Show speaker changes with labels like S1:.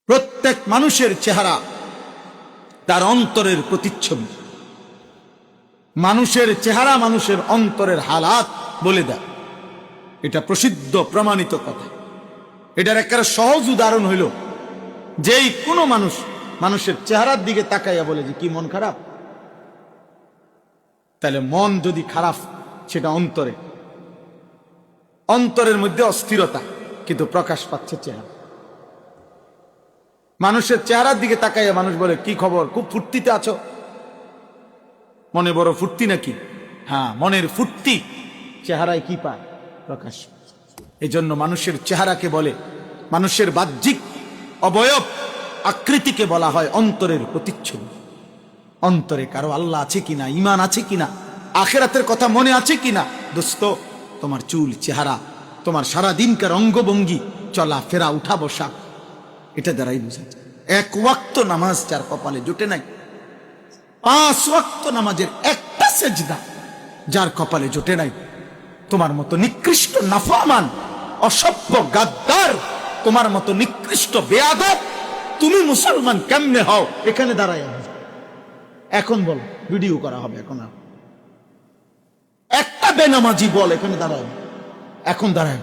S1: প্রত্যেক মানুষের চেহারা তার অন্তরের প্রতিচ্ছবি। মানুষের চেহারা মানুষের অন্তরের হালাত বলে দেয়। এটা প্রসিদ্ধ প্রমাণিত কথা। এটার একটা সহজ উদাহরণ হইল, যেই কোনো মানুষ মানুষের চেহারার দিকে তাকাইয়া বলে যে কি মন খারাপ, তাহলে মন যদি খারাপ সেটা অন্তরের মধ্যে অস্থিরতা, কিন্তু প্রকাশ পাচ্ছে চেহারা। মানুষের চেহারার দিকে তাকাইয়া মানুষ বলে কি খবর, খুব ফুর্তিতে আছো, মনে বড় ফুর্তি নাকি? হ্যাঁ, মনের ফুর্তি চেহারায় কি পায়? প্রকাশ। এই জন্য মানুষের চেহারাকে বলে, মানুষের বাহ্যিক অবয়ব আকৃতিকে বলা হয় অন্তরের প্রতিচ্ছবি। অন্তরে কারো আল্লাহ আছে কিনা, ঈমান আছে কিনা, আখিরাতের কথা মনে আছে কিনা। দোস্ত, তোমার চুল, চেহারা, তোমার সারা দিনকার অঙ্গভঙ্গি, চলা ফেরা, উঠা বসা, এটা দ্বারাই বোঝা যায়। এক ওয়াক্ত নামাজ যার কপালে জোটে নাই, 5 ওয়াক্ত নামাজের একটা সেজদা যার কপালে জোটে নাই, তোমার মতো নিকৃষ্ট নাফরমান, অসভ্য, গাদ্দার, তোমার মতো নিকৃষ্ট বেয়াদব তুমি মুসলমান কেমনে হও? এখানে দাঁড়ায় এখন বল, ভিডিও করা হবে এখন। একটা বেনামাজি বল এখানে দাঁড়ায়, এখন দাঁড়ায়।